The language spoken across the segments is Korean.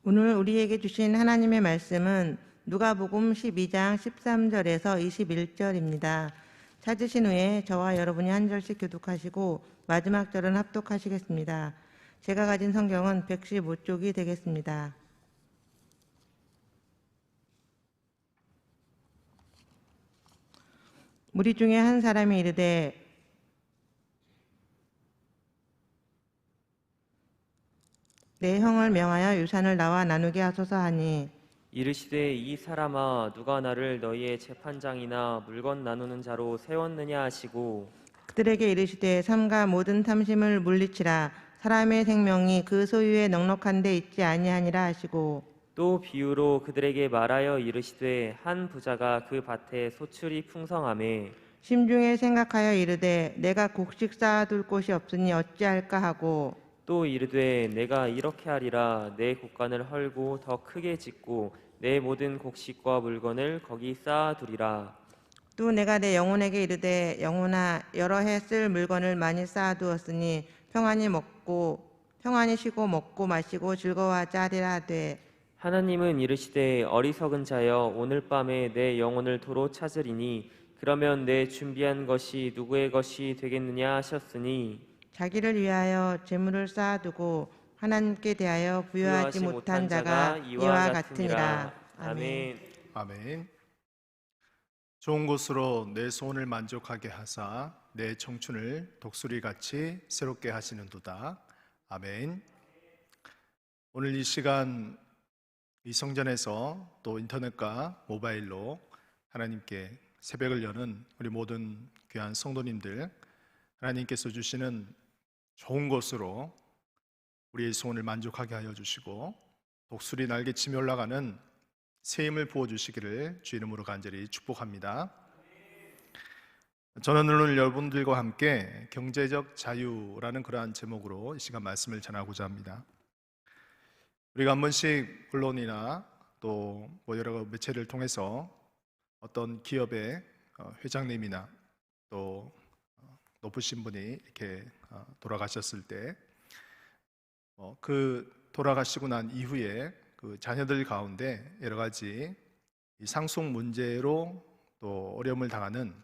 오늘 우리에게 주신 하나님의 말씀은 누가복음 12장 13절에서 21절입니다. 찾으신 후에 저와 여러분이 한 절씩 교독하시고 마지막 절은 합독하시겠습니다. 제가 가진 성경은 115쪽이 되겠습니다. 무리 중에 한 사람이 이르되 내 형을 명하여 유산을 나와 나누게 하소서 하니 이르시되 이 사람아 누가 나를 너희의 재판장이나 물건 나누는 자로 세웠느냐 하시고 그들에게 이르시되 삼가 모든 탐심을 물리치라. 사람의 생명이 그 소유에 넉넉한 데 있지 아니하니라 하시고 또 비유로 그들에게 말하여 이르시되 한 부자가 그 밭에 소출이 풍성하매 심중에 생각하여 이르되 내가 곡식 쌓아둘 곳이 없으니 어찌할까 하고 또 이르되 내가 이렇게 하리라 내 곡간을 헐고 더 크게 짓고 내 모든 곡식과 물건을 거기 쌓아두리라. 또 내가 내 영혼에게 이르되 영혼아 여러 해 쓸 물건을 많이 쌓아두었으니 평안히 쉬고 먹고 마시고 즐거워하자 하리라 하되 하나님은 이르시되 어리석은 자여 오늘 밤에 내 영혼을 도로 찾으리니 그러면 내 준비한 것이 누구의 것이 되겠느냐 하셨으니 자기를 위하여 재물을 쌓아두고 하나님께 대하여 부여하지 못한 자가 이와 같으니라. 아멘. 아멘. 좋은 곳으로 내 소원을 만족하게 하사 내 청춘을 독수리같이 새롭게 하시는도다. 아멘. 오늘 이 시간 이 성전에서 또 인터넷과 모바일로 하나님께 새벽을 여는 우리 모든 귀한 성도님들, 하나님께서 주시는 좋은 곳으로 우리의 소원을 만족하게 하여 주시고 독수리 날개치며 올라가는 새 힘을 부어주시기를 주 이름으로 간절히 축복합니다. 저는 오늘 여러분들과 함께 경제적 자유라는 그러한 제목으로 이 시간 말씀을 전하고자 합니다. 우리가 한 번씩 언론이나 또 여러 매체를 통해서 어떤 기업의 회장님이나 또 높으신 분이 이렇게 돌아가셨을 때 그 돌아가시고 난 이후에 그 자녀들 가운데 여러 가지 이 상속 문제로 또 어려움을 당하는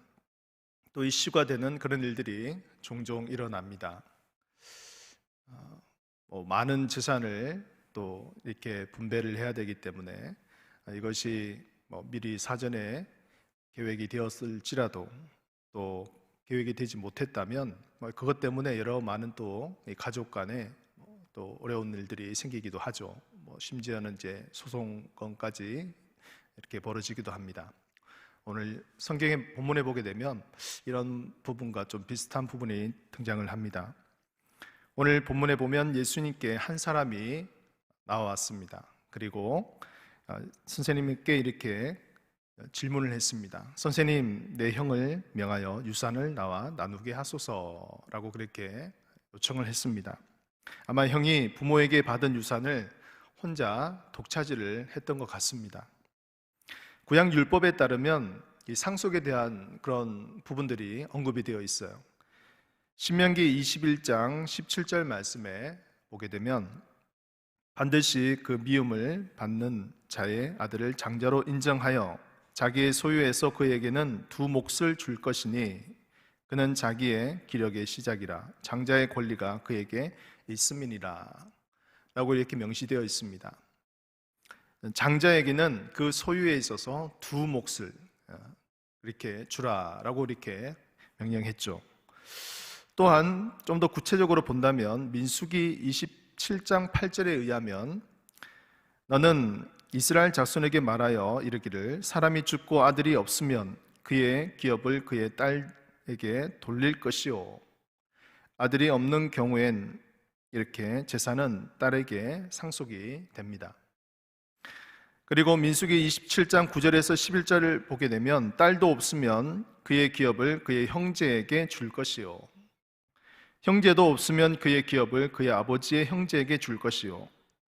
또 이슈가 되는 그런 일들이 종종 일어납니다. 많은 재산을 또 이렇게 분배를 해야 되기 때문에 이것이 미리 사전에 계획이 되었을지라도 또 계획이 되지 못했다면 그것 때문에 여러 많은 또 가족 간에 또 어려운 일들이 생기기도 하죠. 심지어는 이제 소송건까지 이렇게 벌어지기도 합니다. 오늘 성경의 본문에 보게 되면 이런 부분과 좀 비슷한 부분이 등장을 합니다. 오늘 본문에 보면 예수님께 한 사람이 나왔습니다. 그리고 선생님께 이렇게 질문을 했습니다. 선생님, 내 형을 명하여 유산을 나와 나누게 하소서라고 그렇게 요청을 했습니다. 아마 형이 부모에게 받은 유산을 혼자 독차지를 했던 것 같습니다. 구약 율법에 따르면 이 상속에 대한 그런 부분들이 언급이 되어 있어요. 신명기 21장 17절 말씀에 보게 되면 반드시 그 미움을 받는 자의 아들을 장자로 인정하여 자기의 소유에서 그에게는 두 몫을 줄 것이니 그는 자기의 기력의 시작이라 장자의 권리가 그에게 있음이니라 라고 이렇게 명시되어 있습니다. 장자에게는 그 소유에 있어서 두 몫을 이렇게 주라라고 이렇게 명령했죠. 또한 좀 더 구체적으로 본다면 민수기 27장 8절에 의하면 너는 이스라엘 자손에게 말하여 이르기를 사람이 죽고 아들이 없으면 그의 기업을 그의 딸에게 돌릴 것이요 아들이 없는 경우엔 이렇게 재산은 딸에게 상속이 됩니다. 그리고 민수기 27장 9절에서 11절을 보게 되면 딸도 없으면 그의 기업을 그의 형제에게 줄 것이요 형제도 없으면 그의 기업을 그의 아버지의 형제에게 줄 것이요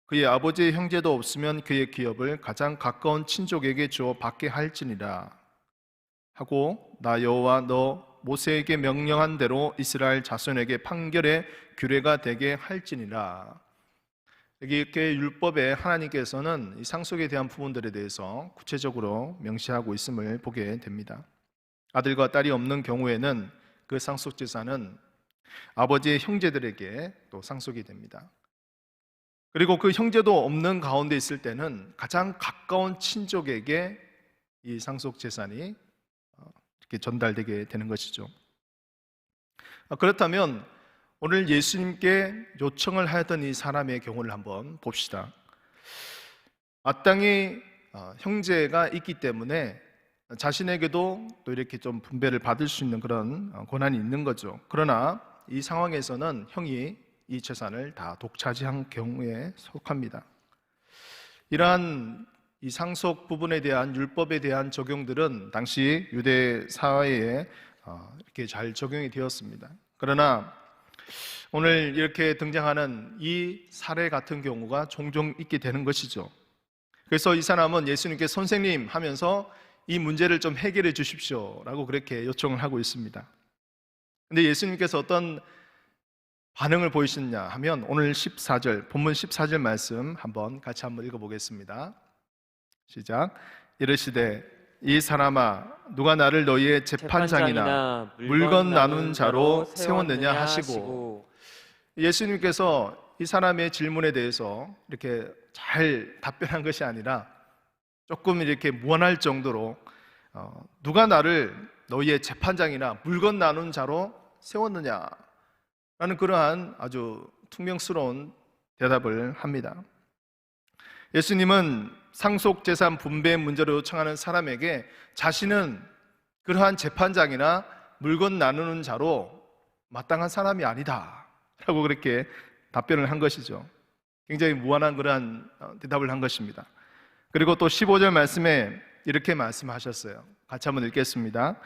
그의 아버지의 형제도 없으면 그의 기업을 가장 가까운 친족에게 주어 받게 할지니라 하고 나 여호와 너 모세에게 명령한 대로 이스라엘 자손에게 판결의 규례가 되게 할지니라. 이렇게 율법에 하나님께서는 이 상속에 대한 부분들에 대해서 구체적으로 명시하고 있음을 보게 됩니다. 아들과 딸이 없는 경우에는 그 상속 재산은 아버지의 형제들에게 또 상속이 됩니다. 그리고 그 형제도 없는 가운데 있을 때는 가장 가까운 친족에게 이 상속 재산이 이렇게 전달되게 되는 것이죠. 그렇다면 오늘 예수님께 요청을 하였던 이 사람의 경우를 한번 봅시다. 마땅히 형제가 있기 때문에 자신에게도 또 이렇게 좀 분배를 받을 수 있는 그런 권한이 있는 거죠. 그러나 이 상황에서는 형이 이 재산을 다 독차지한 경우에 속합니다. 이러한 이 상속 부분에 대한 율법에 대한 적용들은 당시 유대 사회에 이렇게 잘 적용이 되었습니다. 그러나 오늘 이렇게 등장하는 이 사례 같은 경우가 종종 있게 되는 것이죠. 그래서 이 사람은 예수님께 선생님 하면서 이 문제를 좀 해결해 주십시오 라고 그렇게 요청을 하고 있습니다. 근데 예수님께서 어떤 반응을 보이시느냐 하면 오늘 14절, 본문 14절 말씀 같이 한번 읽어보겠습니다. 시작. 이르시되 이 사람아 누가 나를 너희의 재판장이나 물건 나눈 자로 세웠느냐 하시고, 예수님께서 이 사람의 질문에 대해서 이렇게 잘 답변한 것이 아니라 조금 이렇게 무한할 정도로 누가 나를 너희의 재판장이나 물건 나눈 자로 세웠느냐 라는 그러한 아주 퉁명스러운 대답을 합니다. 예수님은 상속재산 분배 문제로 요청하는 사람에게 자신은 그러한 재판장이나 물건 나누는 자로 마땅한 사람이 아니다 라고 그렇게 답변을 한 것이죠. 굉장히 무한한 그러한 대답을 한 것입니다. 그리고 또 15절 말씀에 이렇게 말씀하셨어요. 같이 한번 읽겠습니다.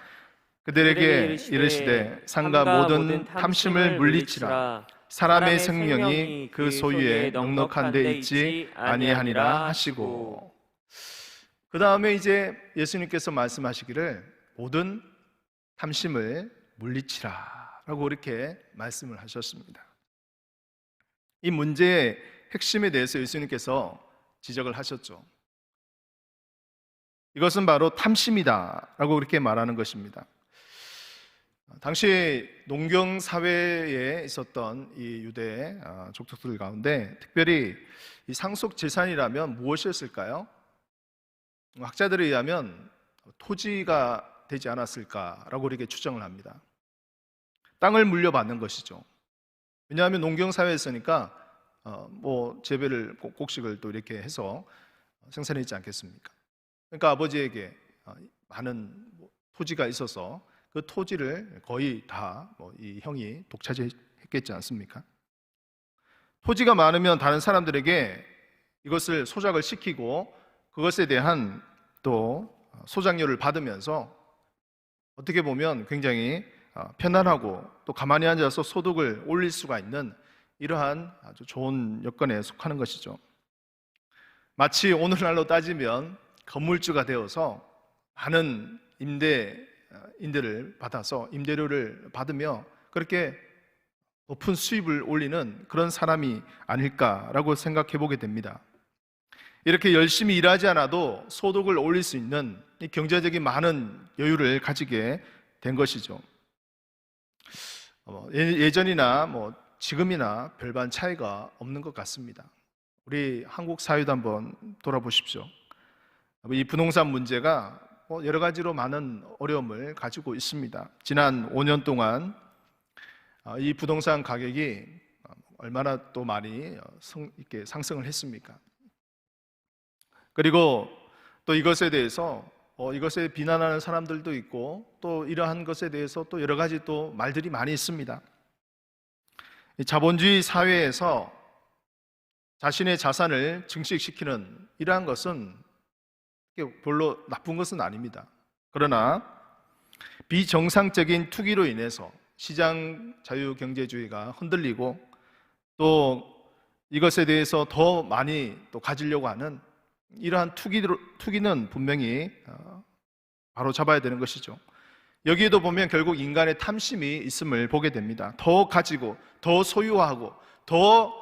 그들에게 이르시되 상가 모든 탐심을 물리치라. 사람의 생명이 그 소유에 넉넉한 데 있지 아니하니라 하시고, 그 다음에 이제 예수님께서 말씀하시기를 모든 탐심을 물리치라 라고 이렇게 말씀을 하셨습니다. 이 문제의 핵심에 대해서 예수님께서 지적을 하셨죠. 이것은 바로 탐심이다 라고 그렇게 말하는 것입니다. 당시 농경 사회에 있었던 이 유대 족속들 가운데 특별히 이 상속 재산이라면 무엇이었을까요? 학자들에 의하면 토지가 되지 않았을까라고 이렇게 추정을 합니다. 땅을 물려받는 것이죠. 왜냐하면 농경 사회였으니까 뭐 재배를 곡식을 또 이렇게 해서 생산했지 않겠습니까? 그러니까 아버지에게 많은 토지가 있어서 그 토지를 거의 다 이 형이 독차지했겠지 않습니까? 토지가 많으면 다른 사람들에게 이것을 소작을 시키고 그것에 대한 또 소작료를 받으면서 어떻게 보면 굉장히 편안하고 또 가만히 앉아서 소득을 올릴 수가 있는 이러한 아주 좋은 여건에 속하는 것이죠. 마치 오늘날로 따지면 건물주가 되어서 많은 임대를 받아서 임대료를 받으며 그렇게 높은 수입을 올리는 그런 사람이 아닐까라고 생각해 보게 됩니다. 이렇게 열심히 일하지 않아도 소득을 올릴 수 있는 이 경제적인 많은 여유를 가지게 된 것이죠. 예전이나 지금이나 별반 차이가 없는 것 같습니다. 우리 한국 사회도 한번 돌아보십시오. 이 부동산 문제가 여러 가지로 많은 어려움을 가지고 있습니다. 지난 5년 동안 이 부동산 가격이 얼마나 또 많이 이렇게 상승을 했습니까? 그리고 또 이것에 대해서 이것에 비난하는 사람들도 있고 또 이러한 것에 대해서 또 여러 가지 또 말들이 많이 있습니다. 이 자본주의 사회에서 자신의 자산을 증식시키는 이러한 것은 별로 나쁜 것은 아닙니다. 그러나 비정상적인 투기로 인해서 시장 자유경제주의가 흔들리고 또 이것에 대해서 더 많이 또 가지려고 하는 이러한 투기는 분명히 바로 잡아야 되는 것이죠. 여기에도 보면 결국 인간의 탐심이 있음을 보게 됩니다. 더 가지고 더 소유하고 더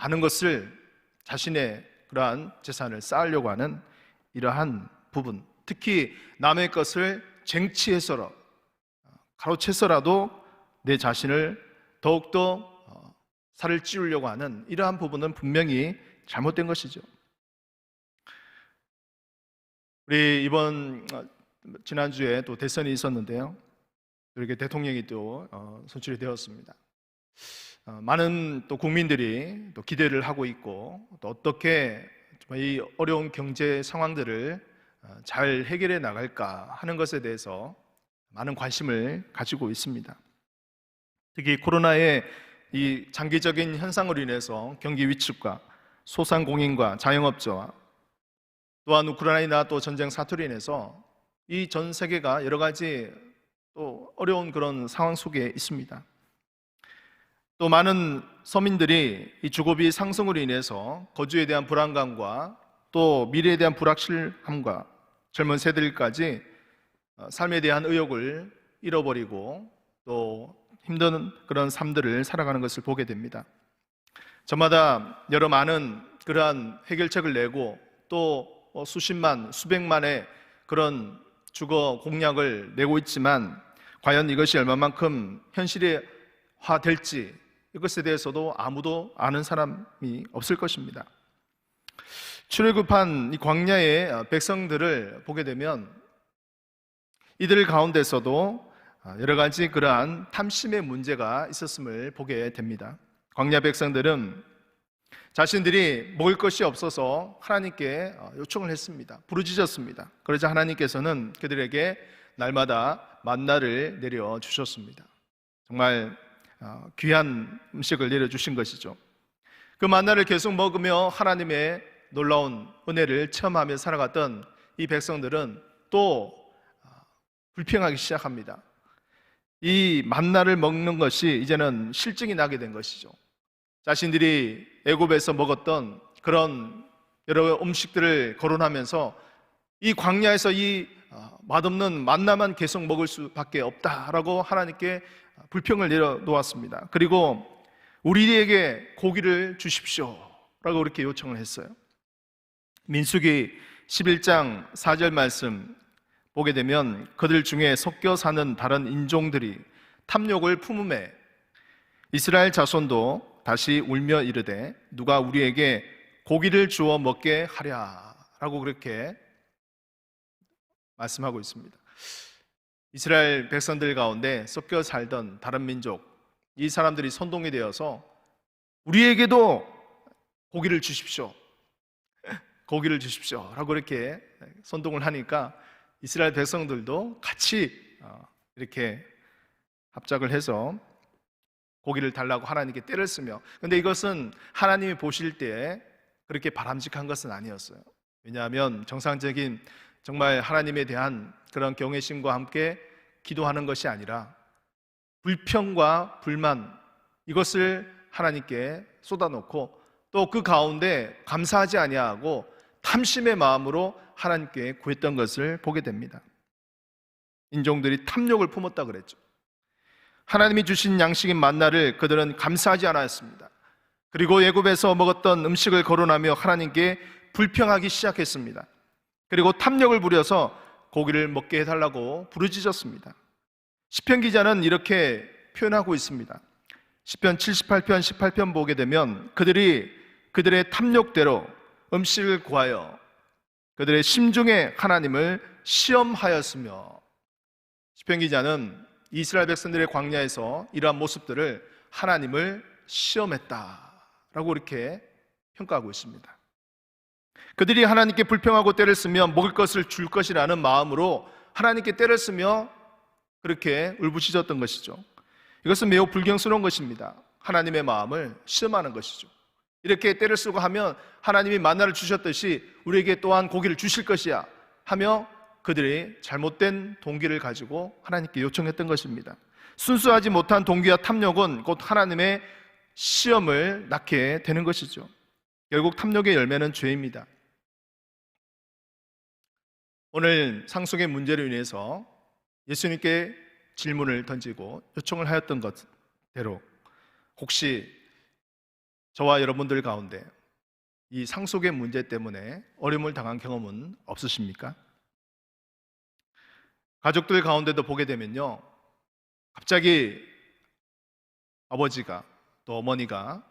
많은 것을 자신의 그러한 재산을 쌓으려고 하는 이러한 부분, 특히 남의 것을 쟁취해서라도 가로채서라도 내 자신을 더욱더 살을 찌우려고 하는 이러한 부분은 분명히 잘못된 것이죠. 우리 이번 지난주에 또 대선이 있었는데요. 이렇게 대통령이 또 선출이 되었습니다. 많은 또 국민들이 또 기대를 하고 있고 또 어떻게 이 어려운 경제 상황들을 잘 해결해 나갈까 하는 것에 대해서 많은 관심을 가지고 있습니다. 특히 코로나의 이 장기적인 현상으로 인해서 경기 위축과 소상공인과 자영업자와 또한 우크라이나 또 전쟁 사태로 인해서 이 전 세계가 여러 가지 또 어려운 그런 상황 속에 있습니다. 또 많은 서민들이 이 주거비 상승으로 인해서 거주에 대한 불안감과 또 미래에 대한 불확실함과 젊은 세대들까지 삶에 대한 의욕을 잃어버리고 또 힘든 그런 삶들을 살아가는 것을 보게 됩니다. 저마다 여러 많은 그러한 해결책을 내고 또 수십만, 수백만의 그런 주거 공약을 내고 있지만 과연 이것이 얼마만큼 현실화될지 이것에 대해서도 아무도 아는 사람이 없을 것입니다. 출애굽한 이 광야의 백성들을 보게 되면 이들 가운데서도 여러 가지 그러한 탐심의 문제가 있었음을 보게 됩니다. 광야 백성들은 자신들이 먹을 것이 없어서 하나님께 요청을 했습니다. 부르짖었습니다. 그러자 하나님께서는 그들에게 날마다 만나를 내려주셨습니다. 정말 귀한 음식을 내려주신 것이죠. 그 만나를 계속 먹으며 하나님의 놀라운 은혜를 체험하며 살아갔던 이 백성들은 또 불평하기 시작합니다. 이 만나를 먹는 것이 이제는 실증이 나게 된 것이죠. 자신들이 애굽에서 먹었던 그런 여러 음식들을 거론하면서 이 광야에서 이 맛없는 만나만 계속 먹을 수밖에 없다라고 하나님께 불평을 내려놓았습니다. 그리고 우리에게 고기를 주십시오 라고 그렇게 요청을 했어요. 민수기 11장 4절 말씀 보게 되면 그들 중에 섞여 사는 다른 인종들이 탐욕을 품음에 이스라엘 자손도 다시 울며 이르되 누가 우리에게 고기를 주어 먹게 하랴 라고 그렇게 말씀하고 있습니다. 이스라엘 백성들 가운데 섞여 살던 다른 민족, 이 사람들이 선동이 되어서 우리에게도 고기를 주십시오, 고기를 주십시오 라고 이렇게 선동을 하니까 이스라엘 백성들도 같이 이렇게 합작을 해서 고기를 달라고 하나님께 떼를 쓰며, 근데 이것은 하나님이 보실 때 그렇게 바람직한 것은 아니었어요. 왜냐하면 정상적인 정말 하나님에 대한 그런 경외심과 함께 기도하는 것이 아니라 불평과 불만, 이것을 하나님께 쏟아놓고 또 그 가운데 감사하지 아니하고 탐심의 마음으로 하나님께 구했던 것을 보게 됩니다. 인종들이 탐욕을 품었다 그랬죠. 하나님이 주신 양식인 만나를 그들은 감사하지 않았습니다. 그리고 애굽에서 먹었던 음식을 거론하며 하나님께 불평하기 시작했습니다. 그리고 탐욕을 부려서 고기를 먹게 해달라고 부르짖었습니다. 시편 기자는 이렇게 표현하고 있습니다. 시편 78편 18편 보게 되면 그들이 그들의 탐욕대로 음식을 구하여 그들의 심중에 하나님을 시험하였으며, 시편 기자는 이스라엘 백성들의 광야에서 이러한 모습들을 하나님을 시험했다라고 이렇게 평가하고 있습니다. 그들이 하나님께 불평하고 떼를 쓰며 먹을 것을 줄 것이라는 마음으로 하나님께 떼를 쓰며 그렇게 울부짖었던 것이죠. 이것은 매우 불경스러운 것입니다. 하나님의 마음을 시험하는 것이죠. 이렇게 떼를 쓰고 하면 하나님이 만나를 주셨듯이 우리에게 또한 고기를 주실 것이야 하며 그들이 잘못된 동기를 가지고 하나님께 요청했던 것입니다. 순수하지 못한 동기와 탐욕은 곧 하나님의 시험을 낳게 되는 것이죠. 결국 탐욕의 열매는 죄입니다. 오늘 상속의 문제로 인해서 예수님께 질문을 던지고 요청을 하였던 것대로 혹시 저와 여러분들 가운데 이 상속의 문제 때문에 어려움을 당한 경험은 없으십니까? 가족들 가운데도 보게 되면요, 갑자기 아버지가 또 어머니가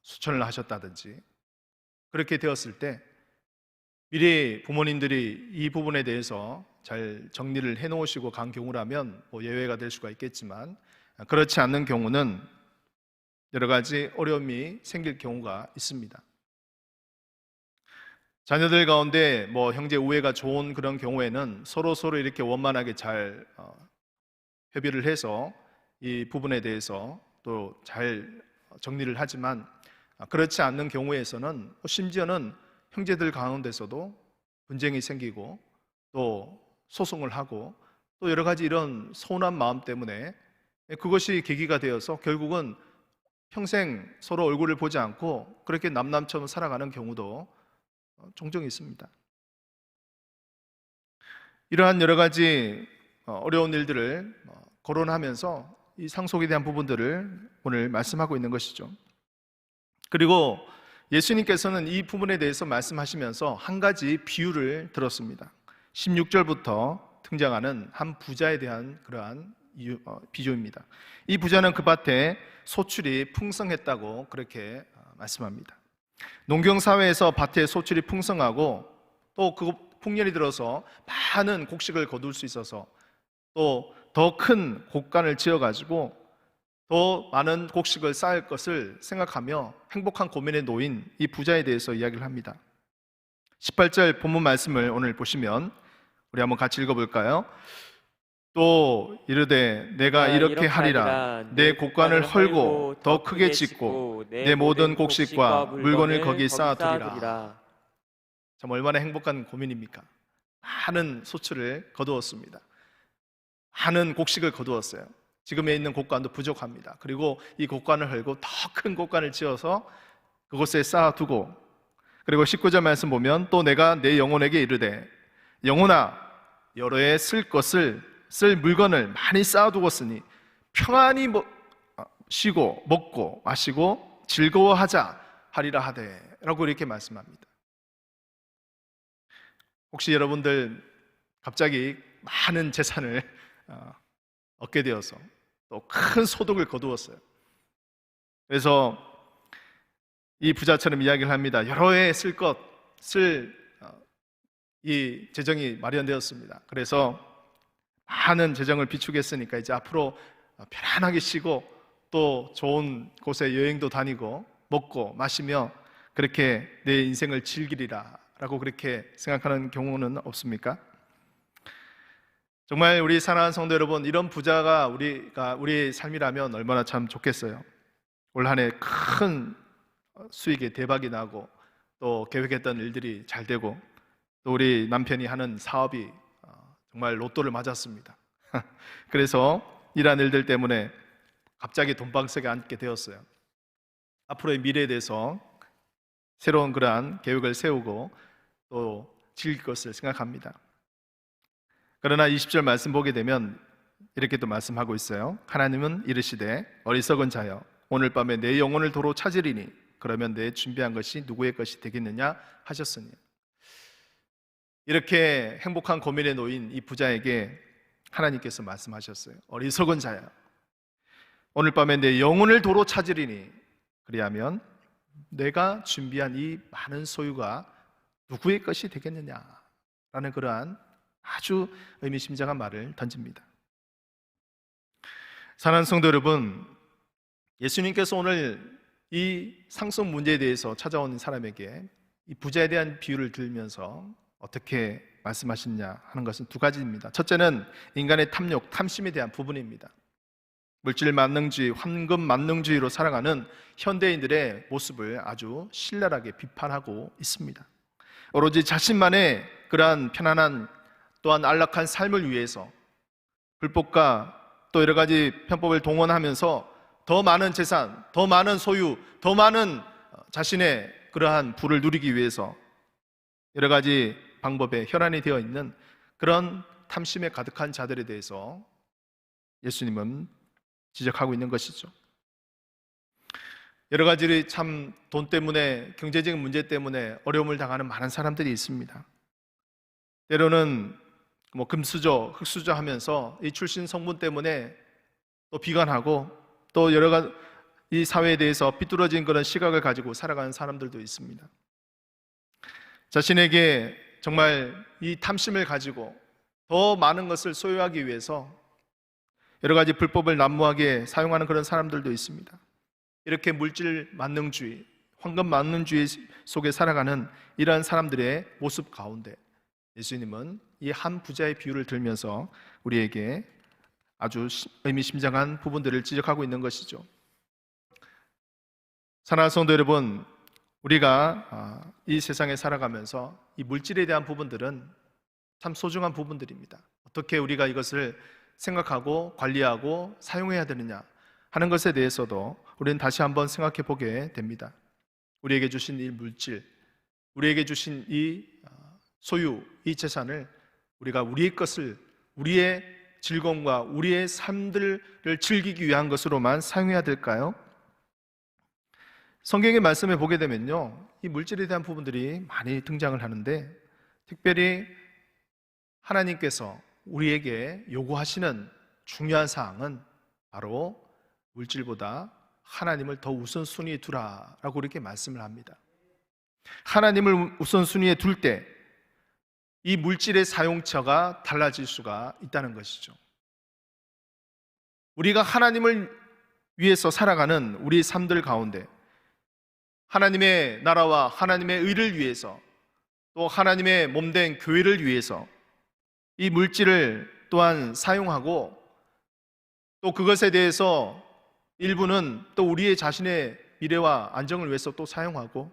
수천을 하셨다든지 그렇게 되었을 때 미리 부모님들이 이 부분에 대해서 잘 정리를 해놓으시고 간 경우라면 뭐 예외가 될 수가 있겠지만, 그렇지 않는 경우는 여러 가지 어려움이 생길 경우가 있습니다. 자녀들 가운데 뭐 형제 우애가 좋은 그런 경우에는 서로 이렇게 원만하게 잘 협의를 해서 이 부분에 대해서 또 잘 정리를 하지만, 그렇지 않는 경우에서는 심지어는 형제들 가운데서도 분쟁이 생기고 또 소송을 하고 또 여러 가지 이런 서운한 마음 때문에 그것이 계기가 되어서 결국은 평생 서로 얼굴을 보지 않고 그렇게 남남처럼 살아가는 경우도 종종 있습니다. 이러한 여러 가지 어려운 일들을 거론하면서 이 상속에 대한 부분들을 오늘 말씀하고 있는 것이죠. 그리고 예수님께서는 이 부분에 대해서 말씀하시면서 한 가지 비유를 들었습니다. 16절부터 등장하는 한 부자에 대한 그러한 비유입니다. 이 부자는 그 밭에 소출이 풍성했다고 그렇게 말씀합니다. 농경사회에서 밭에 소출이 풍성하고 또 그 풍년이 들어서 많은 곡식을 거둘 수 있어서 또 더 큰 곡간을 지어가지고 더 많은 곡식을 쌓을 것을 생각하며 행복한 고민에 놓인 이 부자에 대해서 이야기를 합니다. 18절 본문 말씀을 오늘 보시면 우리 한번 같이 읽어볼까요? 또 이르되 내가 이렇게 하리라. 내 곡간을 헐고 더 크게 짓고 내 모든 곡식과 물건을 거기 쌓아두리라. 참 얼마나 행복한 고민입니까? 많은 소출을 거두었습니다. 많은 곡식을 거두었어요. 지금에 있는 곡간도 부족합니다. 그리고 이 곡간을 헐고 더 큰 곡간을 지어서 그곳에 쌓아두고, 그리고 19절 말씀 보면 또 내가 내 영혼에게 이르되 영혼아 여러 해 쓸 것을 쓸 물건을 많이 쌓아두었으니 평안히 쉬고 먹고 마시고 즐거워하자 하리라 하되 라고 이렇게 말씀합니다. 혹시 여러분들 갑자기 많은 재산을 얻게 되어서 또 큰 소득을 거두었어요. 그래서 이 부자처럼 이야기를 합니다. 여러 해 쓸 이 재정이 마련되었습니다. 그래서 많은 재정을 비축했으니까 이제 앞으로 편안하게 쉬고 또 좋은 곳에 여행도 다니고 먹고 마시며 그렇게 내 인생을 즐기리라 라고 그렇게 생각하는 경우는 없습니까? 정말 우리 사랑하는 성도 여러분, 이런 부자가 우리의 삶이라면 얼마나 참 좋겠어요. 올 한 해 큰 수익에 대박이 나고 또 계획했던 일들이 잘 되고 또 우리 남편이 하는 사업이 정말 로또를 맞았습니다. 그래서 이러한 일들 때문에 갑자기 돈방석에 앉게 되었어요. 앞으로의 미래에 대해서 새로운 그러한 계획을 세우고 또 즐길 것을 생각합니다. 그러나 20절 말씀 보게 되면 이렇게 또 말씀하고 있어요. 하나님은 이르시되 어리석은 자여 오늘 밤에 내 영혼을 도로 찾으리니 그러면 내 준비한 것이 누구의 것이 되겠느냐 하셨으니. 이렇게 행복한 고민에 놓인 이 부자에게 하나님께서 말씀하셨어요. 어리석은 자여 오늘 밤에 내 영혼을 도로 찾으리니 그리하면 내가 준비한 이 많은 소유가 누구의 것이 되겠느냐라는 그러한 아주 의미심장한 말을 던집니다. 사랑하는 성도 여러분, 예수님께서 오늘 이 상속 문제에 대해서 찾아온 사람에게 이 부자에 대한 비유를 들면서 어떻게 말씀하시냐 하는 것은 두 가지입니다. 첫째는 인간의 탐욕, 탐심에 대한 부분입니다. 물질 만능주의, 황금 만능주의로 살아가는 현대인들의 모습을 아주 신랄하게 비판하고 있습니다. 오로지 자신만의 그러한 편안한 또한 안락한 삶을 위해서 불법과 또 여러 가지 편법을 동원하면서 더 많은 재산, 더 많은 소유, 더 많은 자신의 그러한 부를 누리기 위해서 여러 가지 방법에 혈안이 되어 있는 그런 탐심에 가득한 자들에 대해서 예수님은 지적하고 있는 것이죠. 여러 가지 참 돈 때문에, 경제적인 문제 때문에 어려움을 당하는 많은 사람들이 있습니다. 때로는 뭐 금수저, 흙수저 하면서 이 출신 성분 때문에 또 비관하고 또 여러 가지 이 사회에 대해서 삐뚤어진 그런 시각을 가지고 살아가는 사람들도 있습니다. 자신에게 정말 이 탐심을 가지고 더 많은 것을 소유하기 위해서 여러 가지 불법을 난무하게 사용하는 그런 사람들도 있습니다. 이렇게 물질 만능주의, 황금 만능주의 속에 살아가는 이러한 사람들의 모습 가운데 예수님은 이 한 부자의 비유를 들면서 우리에게 아주 의미심장한 부분들을 지적하고 있는 것이죠. 사랑하는 성도 여러분, 우리가 이 세상에 살아가면서 이 물질에 대한 부분들은 참 소중한 부분들입니다. 어떻게 우리가 이것을 생각하고 관리하고 사용해야 되느냐 하는 것에 대해서도 우리는 다시 한번 생각해 보게 됩니다. 우리에게 주신 이 물질, 우리에게 주신 이 소유, 이 재산을 우리가 우리의 것을, 우리의 즐거움과 우리의 삶들을 즐기기 위한 것으로만 사용해야 될까요? 성경의 말씀에 보게 되면요, 이 물질에 대한 부분들이 많이 등장을 하는데, 특별히 하나님께서 우리에게 요구하시는 중요한 사항은 바로 물질보다 하나님을 더 우선순위에 두라라고 이렇게 말씀을 합니다. 하나님을 우선순위에 둘 때 이 물질의 사용처가 달라질 수가 있다는 것이죠. 우리가 하나님을 위해서 살아가는 우리 삶들 가운데 하나님의 나라와 하나님의 의를 위해서, 또 하나님의 몸된 교회를 위해서 이 물질을 또한 사용하고, 또 그것에 대해서 일부는 또 우리의 자신의 미래와 안정을 위해서 또 사용하고,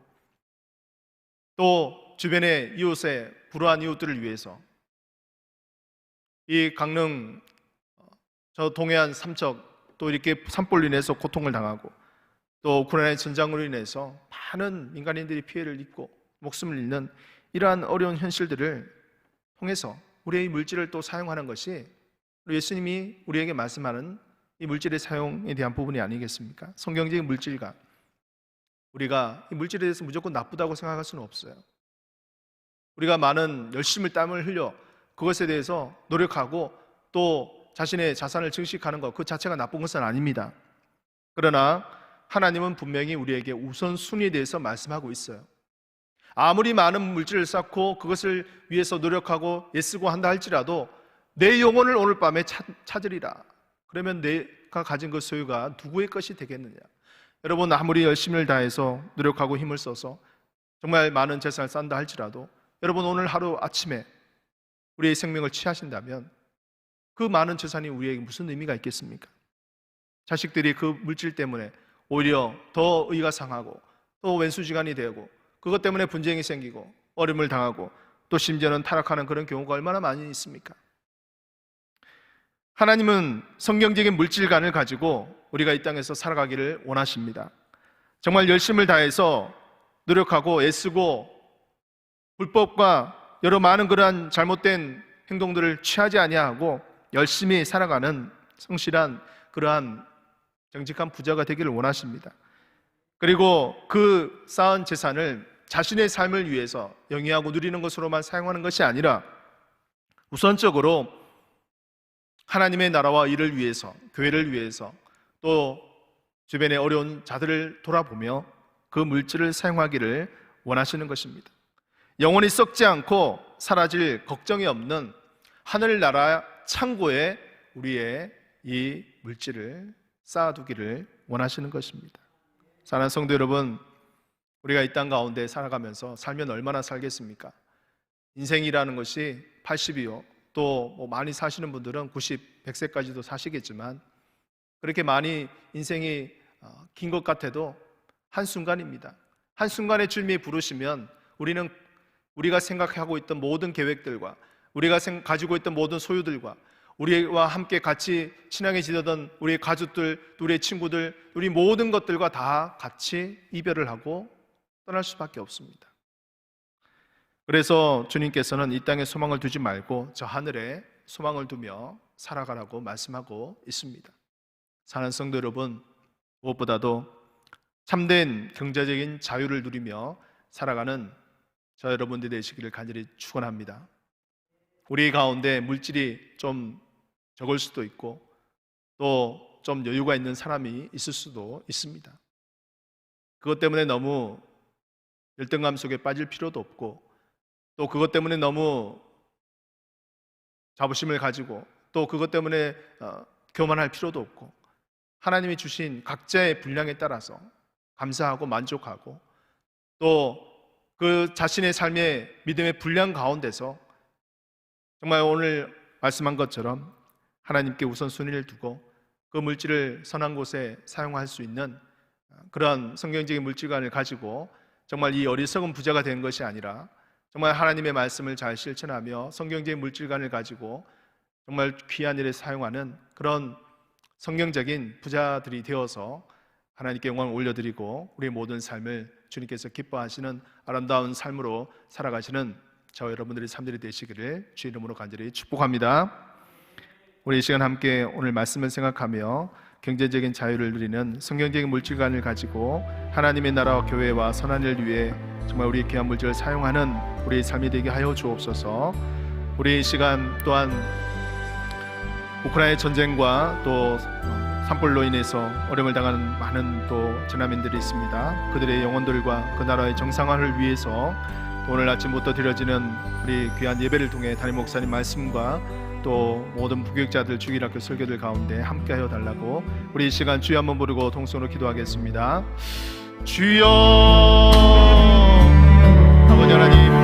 또 주변의 이웃의 불우한 이웃들을 위해서, 이 강릉 저 동해안 삼척 또 이렇게 산불로 인해서 고통을 당하고, 또 우크라이나의 전장으로 인해서 많은 민간인들이 피해를 입고 목숨을 잃는 이러한 어려운 현실들을 통해서 우리의 물질을 또 사용하는 것이 예수님이 우리에게 말씀하는 이 물질의 사용에 대한 부분이 아니겠습니까? 성경적인 물질과 우리가 이 물질에 대해서 무조건 나쁘다고 생각할 수는 없어요. 우리가 많은 열심을 땀을 흘려 그것에 대해서 노력하고 또 자신의 자산을 증식하는 것, 그 자체가 나쁜 것은 아닙니다. 그러나 하나님은 분명히 우리에게 우선순위에 대해서 말씀하고 있어요. 아무리 많은 물질을 쌓고 그것을 위해서 노력하고 애쓰고 한다 할지라도 내 영혼을 오늘 밤에 찾으리라. 그러면 내가 가진 그 소유가 누구의 것이 되겠느냐? 여러분, 아무리 열심을 다해서 노력하고 힘을 써서 정말 많은 재산을 쌓는다 할지라도 여러분, 오늘 하루 아침에 우리의 생명을 취하신다면 그 많은 재산이 우리에게 무슨 의미가 있겠습니까? 자식들이 그 물질 때문에 오히려 더 의가 상하고 또 왼수지간이 되고 그것 때문에 분쟁이 생기고 어려움을 당하고 또 심지어는 타락하는 그런 경우가 얼마나 많이 있습니까? 하나님은 성경적인 물질관을 가지고 우리가 이 땅에서 살아가기를 원하십니다. 정말 열심을 다해서 노력하고 애쓰고 불법과 여러 많은 그러한 잘못된 행동들을 취하지 아니하고 열심히 살아가는 성실한 그러한 정직한 부자가 되기를 원하십니다. 그리고 그 쌓은 재산을 자신의 삶을 위해서 영위하고 누리는 것으로만 사용하는 것이 아니라 우선적으로 하나님의 나라와 일을 위해서, 교회를 위해서, 또 주변의 어려운 자들을 돌아보며 그 물질을 사용하기를 원하시는 것입니다. 영원히 썩지 않고 사라질 걱정이 없는 하늘나라 창고에 우리의 이 물질을 쌓아두기를 원하시는 것입니다. 사랑하는 성도 여러분, 우리가 이 땅 가운데 살아가면서 살면 얼마나 살겠습니까? 인생이라는 것이 80이요, 또 뭐 많이 사시는 분들은 90, 100세까지도 사시겠지만 그렇게 많이 인생이 긴 것 같아도 한순간입니다. 한순간에 주님이 부르시면 우리는 우리가 생각하고 있던 모든 계획들과 우리가 가지고 있던 모든 소유들과 우리와 함께 같이 친하게 지내던 우리의 가족들, 우리의 친구들, 우리 모든 것들과 다 같이 이별을 하고 떠날 수밖에 없습니다. 그래서 주님께서는 이 땅에 소망을 두지 말고 저 하늘에 소망을 두며 살아가라고 말씀하고 있습니다. 사랑하는 성도 여러분, 무엇보다도 참된 경제적인 자유를 누리며 살아가는 저 여러분들이 되시기를 간절히 축원합니다. 우리 가운데 물질이 좀 적을 수도 있고 또 좀 여유가 있는 사람이 있을 수도 있습니다. 그것 때문에 너무 열등감 속에 빠질 필요도 없고 또 그것 때문에 너무 자부심을 가지고 또 그것 때문에 교만할 필요도 없고 하나님이 주신 각자의 분량에 따라서 감사하고 만족하고 또 그 자신의 삶의 믿음의 분량 가운데서 정말 오늘 말씀한 것처럼 하나님께 우선순위를 두고 그 물질을 선한 곳에 사용할 수 있는 그런 성경적인 물질관을 가지고 정말 이 어리석은 부자가 된 것이 아니라 정말 하나님의 말씀을 잘 실천하며 성경적인 물질관을 가지고 정말 귀한 일에 사용하는 그런 성경적인 부자들이 되어서 하나님께 영광을 올려드리고 우리의 모든 삶을 주님께서 기뻐하시는 아름다운 삶으로 살아가시는 저 여러분들의 삶들이 되시기를 주의 이름으로 간절히 축복합니다. 우리 이 시간 함께 오늘 말씀을 생각하며 경제적인 자유를 누리는 성경적인 물질관을 가지고 하나님의 나라와 교회와 선한 일을 위해 정말 우리의 귀한 물질을 사용하는 우리의 삶이 되게 하여 주옵소서. 우리 이 시간 또한 우크라이나 전쟁과 또 산불로 인해서 어려움을 당하는 많은 또 전하민들이 있습니다. 그들의 영혼들과 그 나라의 정상화를 위해서 오늘 아침부터 드려지는 우리 귀한 예배를 통해 담임 목사님 말씀과 또 모든 부교육자들 주일학교 설교들 가운데 함께하여 달라고 우리 이 시간 주여 한번 부르고 통성으로 기도하겠습니다. 주여 아버지 하나님